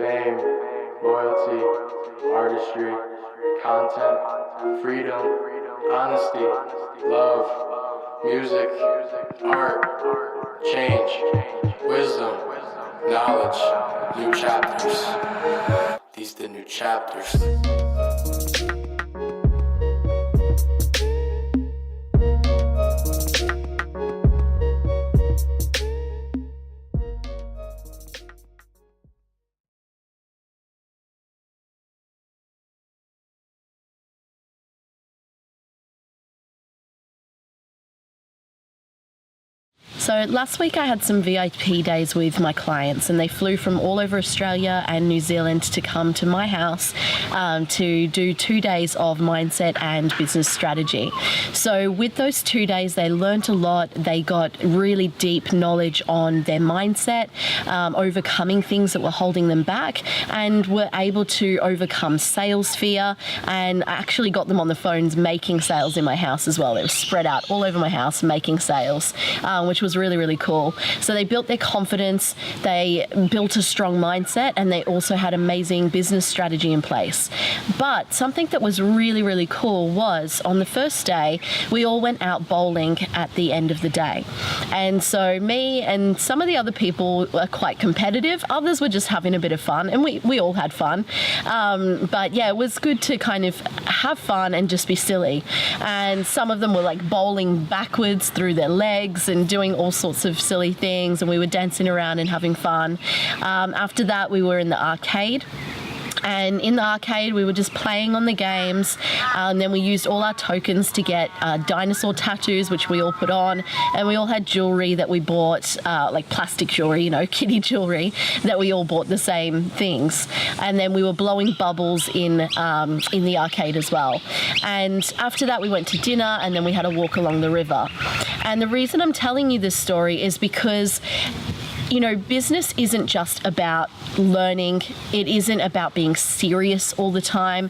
fame, loyalty, artistry, content, freedom, honesty, love, music, art, change, wisdom, knowledge, new chapters. These the new chapters. So last week I had some VIP days with my clients, and they flew from all over Australia and New Zealand to come to my house to do 2 days of mindset and business strategy. So with those 2 days, they learnt a lot. They got really deep knowledge on their mindset, overcoming things that were holding them back, and were able to overcome sales fear, and I actually got them on the phones making sales in my house as well. They were spread out all over my house making sales, which was really, really cool. So they built their confidence, they built a strong mindset, and they also had amazing business strategy in place. But something that was really, really cool was on the first day, we all went out bowling at the end of the day. And so me and some of the other people were quite competitive. Others were just having a bit of fun, and we all had fun. But yeah, it was good to kind of have fun and just be silly. And some of them were like bowling backwards through their legs and doing all sorts of silly things, and we were dancing around and having fun. After that, we were in the arcade. And in the arcade, we were just playing on the games, and then we used all our tokens to get dinosaur tattoos, which we all put on, and we all had jewelry that we bought, like plastic jewelry, kitty jewelry, that we all bought the same things. And then we were blowing bubbles in the arcade as well. And after that, we went to dinner, and then we had a walk along the river. And the reason I'm telling you this story is because business isn't just about learning. It isn't about being serious all the time.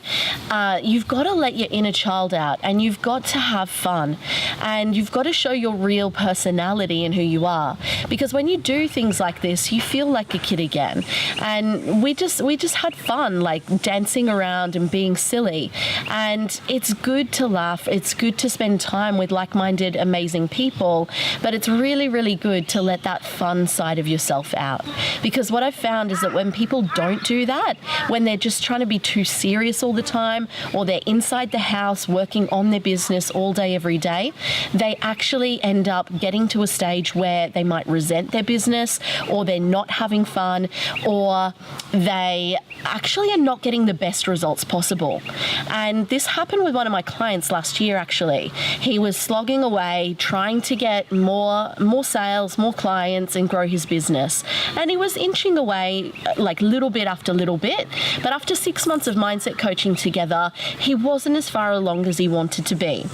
You've got to let your inner child out, and you've got to have fun, and you've got to show your real personality and who you are. Because when you do things like this, you feel like a kid again. And we just had fun, like dancing around and being silly. And it's good to laugh. It's good to spend time with like-minded, amazing people. But it's really, really good to let that fun side of yourself out. Because what I've found is that when people don't do that, when they're just trying to be too serious all the time, or they're inside the house working on their business all day, every day, they actually end up getting to a stage where they might resent their business, or they're not having fun, or they actually are not getting the best results possible. And this happened with one of my clients last year, actually. He was slogging away, trying to get more sales, more clients, and grow his business. And he was inching away like little bit after little bit. But after 6 months of mindset coaching together, he wasn't as far along as he wanted to be.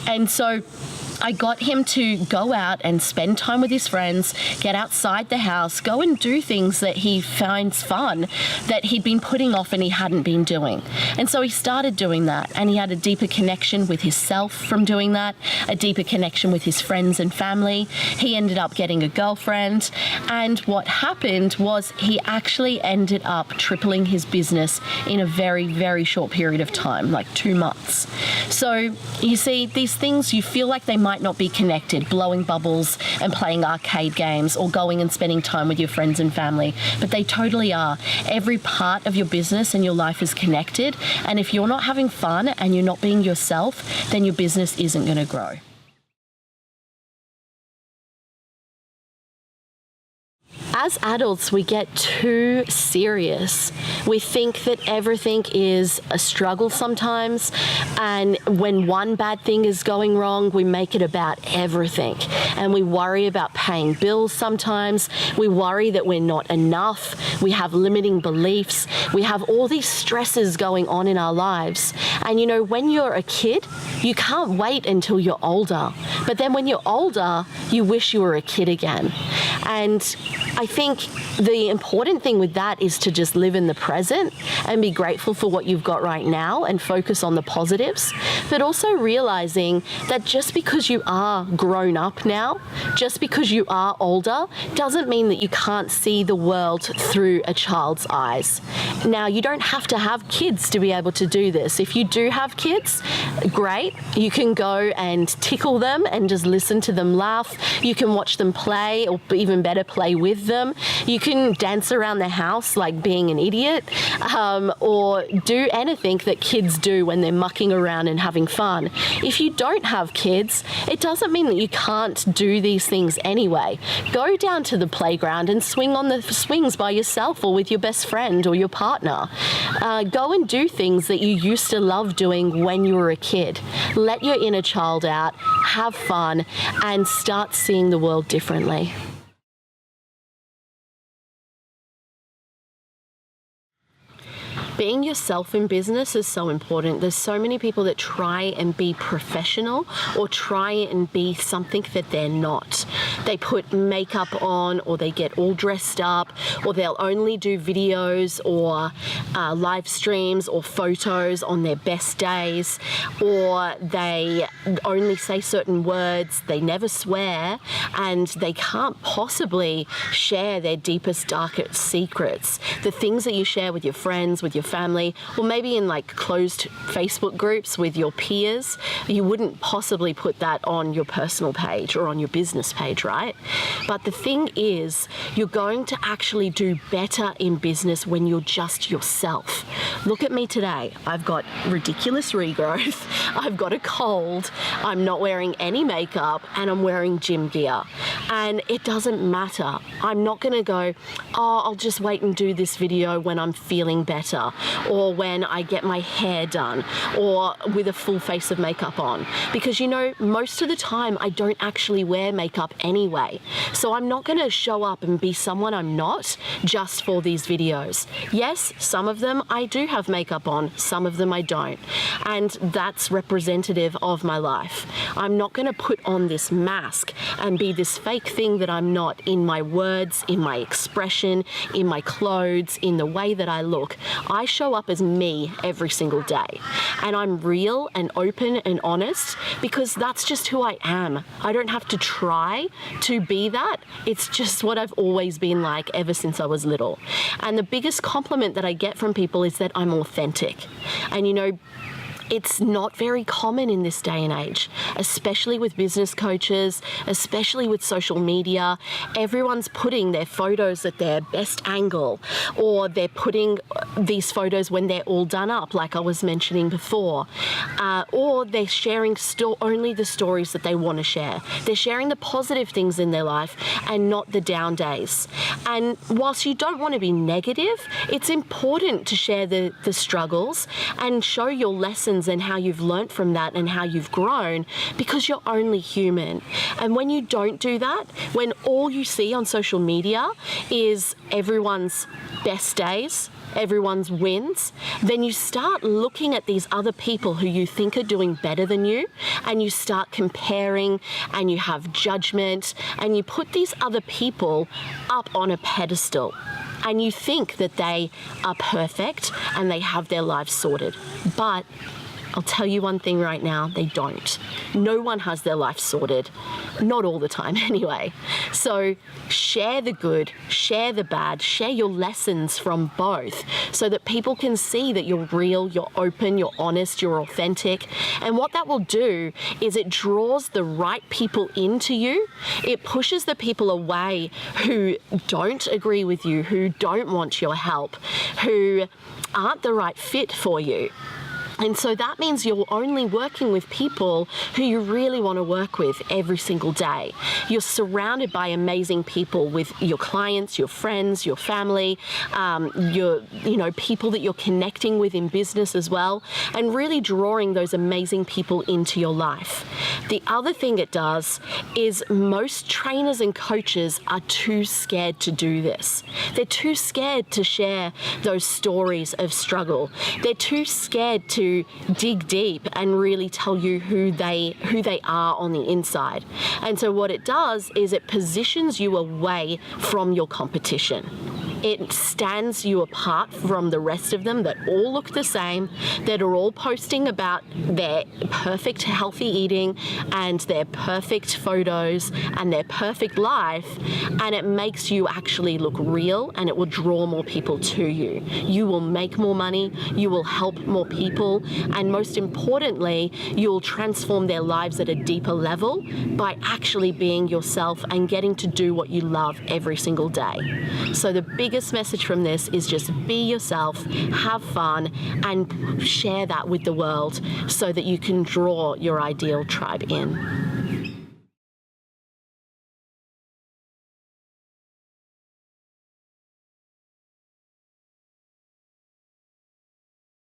And so I got him to go out and spend time with his friends, get outside the house, go and do things that he finds fun that he'd been putting off and he hadn't been doing. And so he started doing that, and he had a deeper connection with himself from doing that, a deeper connection with his friends and family. He ended up getting a girlfriend, and what happened was he actually ended up tripling his business in a very, very short period of time, like 2 months. So you see, these things, you feel like they might not be connected, blowing bubbles and playing arcade games, or going and spending time with your friends and family, but they totally are. Every part of your business and your life is connected, and if you're not having fun and you're not being yourself, then your business isn't going to grow. As adults, we get too serious. We think that everything is a struggle sometimes, and when one bad thing is going wrong, we make it about everything. And we worry about paying bills sometimes. We worry that we're not enough. We have limiting beliefs. We have all these stresses going on in our lives. And when you're a kid, you can't wait until you're older. But then when you're older, you wish you were a kid again. And I think the important thing with that is to just live in the present and be grateful for what you've got right now and focus on the positives, but also realizing that just because you are grown up now, just because you are older, doesn't mean that you can't see the world through a child's eyes. Now, you don't have to have kids to be able to do this. If you do have kids, great. You can go and tickle them and just listen to them laugh. You can watch them play, or even better, play with them. You can dance around the house like being an idiot, or do anything that kids do when they're mucking around and having fun. If you don't have kids, it doesn't mean that you can't do these things anyway. Go down to the playground and swing on the swings by yourself or with your best friend or your partner. Go and do things that you used to love doing when you were a kid. Let your inner child out, have fun, and start seeing the world differently. Being yourself in business is so important. There's so many people that try and be professional or try and be something that they're not. They put makeup on, or they get all dressed up, or they'll only do videos or live streams or photos on their best days, or they only say certain words, they never swear, and they can't possibly share their deepest, darkest secrets. The things that you share with your friends, with your family, or maybe in like closed Facebook groups with your peers, you wouldn't possibly put that on your personal page or on your business page, right? But the thing is, you're going to actually do better in business when you're just yourself. Look at me today. I've got ridiculous regrowth. I've got a cold. I'm not wearing any makeup, and I'm wearing gym gear. And it doesn't matter. I'm not going to go, oh, I'll just wait and do this video when I'm feeling better, or when I get my hair done, or with a full face of makeup on. Because, you know, most of the time I don't actually wear makeup anyway. So I'm not going to show up and be someone I'm not just for these videos. Yes, some of them I do have makeup on, some of them I don't. And that's representative of my life. I'm not going to put on this mask and be this fake thing that I'm not, in my words, in my expression, in my clothes, in the way that I look. I show up as me every single day, and I'm real and open and honest because that's just who I am. I don't have to try to be that. It's just what I've always been like ever since I was little. And the biggest compliment that I get from people is that I'm authentic. And you know, it's not very common in this day and age, especially with business coaches, especially with social media. Everyone's putting their photos at their best angle, or they're putting these photos when they're all done up, like I was mentioning before, or they're sharing only the stories that they want to share. They're sharing the positive things in their life and not the down days. And whilst you don't want to be negative, it's important to share the struggles and show your lessons and how you've learnt from that and how you've grown, because you're only human. And when you don't do that, when all you see on social media is everyone's best days, everyone's wins, then you start looking at these other people who you think are doing better than you, and you start comparing, and you have judgment, and you put these other people up on a pedestal. And you think that they are perfect and they have their lives sorted. But I'll tell you one thing right now, they don't. No one has their life sorted. Not all the time anyway. So share the good, share the bad, share your lessons from both so that people can see that you're real, you're open, you're honest, you're authentic. And what that will do is it draws the right people into you. It pushes the people away who don't agree with you, who don't want your help, who aren't the right fit for you. And so that means you're only working with people who you really want to work with every single day. You're surrounded by amazing people, with your clients, your friends, your family, people that you're connecting with in business as well, and really drawing those amazing people into your life. The other thing it does is most trainers and coaches are too scared to do this. They're too scared to share those stories of struggle. They're too scared to to dig deep and really tell you who they are on the inside. And so what it does is it positions you away from your competition. It stands you apart from the rest of them that all look the same, that are all posting about their perfect healthy eating and their perfect photos and their perfect life, and it makes you actually look real, and it will draw more people to you. You will make more money, you will help more people, and most importantly, you will transform their lives at a deeper level by actually being yourself and getting to do what you love every single day. So the biggest message from this is just be yourself, have fun, and share that with the world so that you can draw your ideal tribe in.